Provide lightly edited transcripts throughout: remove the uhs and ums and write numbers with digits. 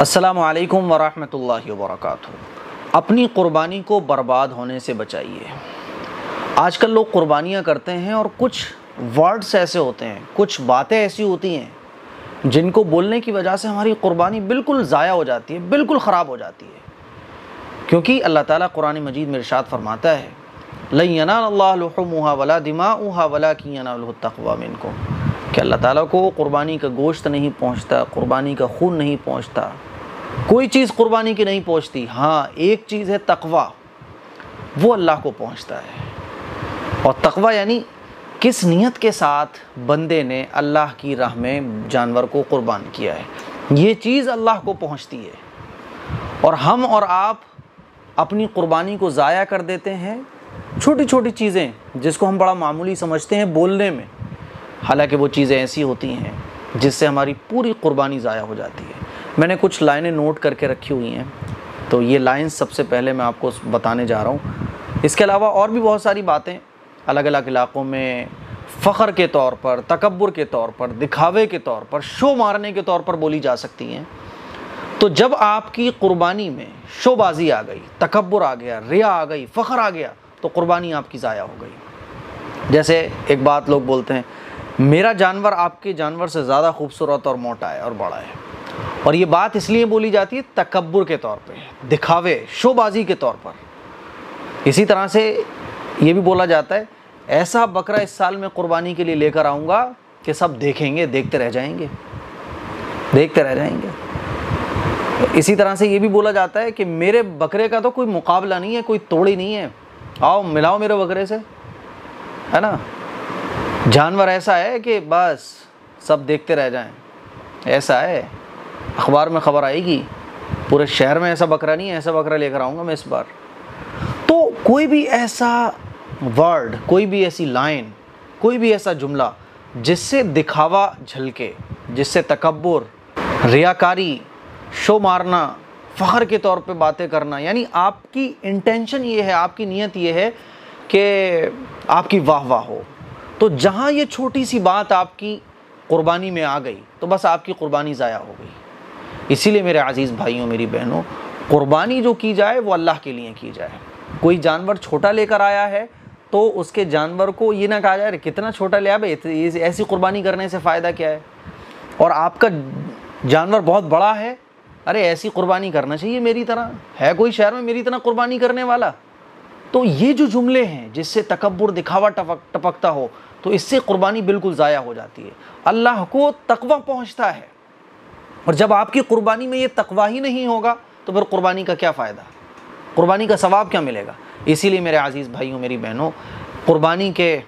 السلام علیکم ورحمۃ اللہ وبرکاتہ۔ اپنی قربانی کو برباد ہونے سے بچائیے۔ آج کل لوگ قربانیاں کرتے ہیں اور کچھ ورڈز ایسے ہوتے ہیں، کچھ باتیں ایسی ہوتی ہیں جن کو بولنے کی وجہ سے ہماری قربانی بالکل ضائع ہو جاتی ہے، بالکل خراب ہو جاتی ہے۔ کیونکہ اللہ تعالیٰ قرآن مجید میں ارشاد فرماتا ہے لَن يَنَالَ اللَّهُ لُحُومُهَا وَلَا دِمَاؤُهَا وَلَكِنْ يَنَالُهُ التَّقْوَىٰ مِنكُمْ کہ اللہ تعالیٰ کو قربانی کا گوشت نہیں پہنچتا، قربانی کا خون نہیں پہنچتا، کوئی چیز قربانی کی نہیں پہنچتی۔ ہاں ایک چیز ہے تقویٰ، وہ اللہ کو پہنچتا ہے۔ اور تقویٰ یعنی کس نیت کے ساتھ بندے نے اللہ کی راہ میں جانور کو قربان کیا ہے، یہ چیز اللہ کو پہنچتی ہے۔ اور ہم اور آپ اپنی قربانی کو ضائع کر دیتے ہیں چھوٹی چھوٹی چیزیں جس کو ہم بڑا معمولی سمجھتے ہیں بولنے میں، حالانکہ وہ چیزیں ایسی ہوتی ہیں جس سے ہماری پوری قربانی ضائع ہو جاتی ہے۔ میں نے کچھ لائنیں نوٹ کر کے رکھی ہوئی ہیں، تو یہ لائنز سب سے پہلے میں آپ کو بتانے جا رہا ہوں۔ اس کے علاوہ اور بھی بہت ساری باتیں الگ الگ علاقوں میں فخر کے طور پر، تکبر کے طور پر، دکھاوے کے طور پر، شو مارنے کے طور پر بولی جا سکتی ہیں۔ تو جب آپ کی قربانی میں شو بازی آ گئی، تکبر آ گیا، ریا آ گئی، فخر آ گیا، تو قربانی آپ کی ضائع ہو گئی۔ جیسے ایک بات لوگ بولتے ہیں میرا جانور آپ کے جانور سے زیادہ خوبصورت اور موٹا ہے اور بڑا ہے، اور یہ بات اس لیے بولی جاتی ہے تکبر کے طور پہ، دکھاوے، شو بازی کے طور پر۔ اسی طرح سے یہ بھی بولا جاتا ہے ایسا بکرا اس سال میں قربانی کے لیے لے کر آؤں گا کہ سب دیکھیں گے، دیکھتے رہ جائیں گے، دیکھتے رہ جائیں گے۔ اسی طرح سے یہ بھی بولا جاتا ہے کہ میرے بکرے کا تو کوئی مقابلہ نہیں ہے، کوئی توڑی نہیں ہے، آؤ ملاؤ میرے بکرے سے، ہے نا۔ جانور ایسا ہے کہ بس سب دیکھتے رہ جائیں، ایسا ہے، اخبار میں خبر آئے گی، پورے شہر میں ایسا بکرا نہیں ہے، ایسا بکرا لے کر آؤں گا میں اس بار۔ تو کوئی بھی ایسا ورڈ، کوئی بھی ایسی لائن، کوئی بھی ایسا جملہ جس سے دکھاوا جھلکے، جس سے تکبر، ریاکاری، شو مارنا، فخر کے طور پہ باتیں کرنا، یعنی آپ کی انٹینشن یہ ہے، آپ کی نیت یہ ہے کہ آپ کی واہ واہ ہو، تو جہاں یہ چھوٹی سی بات آپ کی قربانی میں آ گئی تو بس آپ کی قربانی ضائع ہو گئی۔ اسی لیے میرے عزیز بھائیوں، میری بہنوں، قربانی جو کی جائے وہ اللہ کے لیے کی جائے۔ کوئی جانور چھوٹا لے کر آیا ہے تو اس کے جانور کو یہ نہ کہا جائے کتنا چھوٹا لیا بھائی، ایسی قربانی کرنے سے فائدہ کیا ہے، اور آپ کا جانور بہت بڑا ہے، ارے ایسی قربانی کرنا چاہیے میری طرح، ہے کوئی شہر میں میری طرح قربانی کرنے والا۔ تو یہ جو جملے ہیں جس سے تکبر، دکھاوا ٹپکتا ہو، تو اس سے قربانی بالکل ضائع ہو جاتی ہے۔ اللہ کو تقویٰ پہنچتا ہے، اور جب آپ کی قربانی میں یہ تقویٰ ہی نہیں ہوگا تو پھر قربانی کا کیا فائدہ، قربانی کا ثواب کیا ملے گا۔ اسی لیے میرے عزیز بھائیوں، میری بہنوں، قربانی کے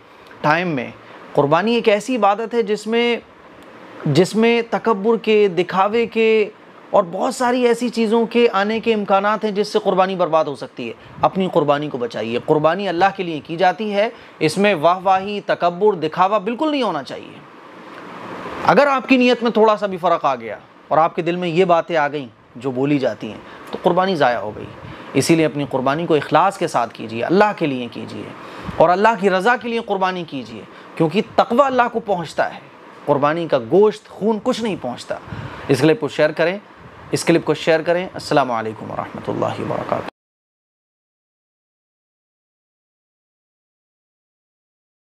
ٹائم میں قربانی ایک ایسی عبادت ہے جس میں تکبر کے، دکھاوے کے اور بہت ساری ایسی چیزوں کے آنے کے امکانات ہیں جس سے قربانی برباد ہو سکتی ہے۔ اپنی قربانی کو بچائیے۔ قربانی اللہ کے لیے کی جاتی ہے، اس میں واہ واہی، تکبر، دکھاوا بالکل نہیں ہونا چاہیے۔ اگر آپ کی نیت میں تھوڑا سا بھی فرق آ گیا اور آپ کے دل میں یہ باتیں آ گئیں جو بولی جاتی ہیں تو قربانی ضائع ہو گئی۔ اسی لیے اپنی قربانی کو اخلاص کے ساتھ کیجیے، اللہ کے لیے کیجیے، اور اللہ کی رضا کے لیے قربانی کیجیے، کیونکہ تقویٰ اللہ کو پہنچتا ہے، قربانی کا گوشت، خون کچھ نہیں پہنچتا۔ اس کلپ کو شیئر کریں، السلام علیکم ورحمۃ اللہ وبرکاتہ۔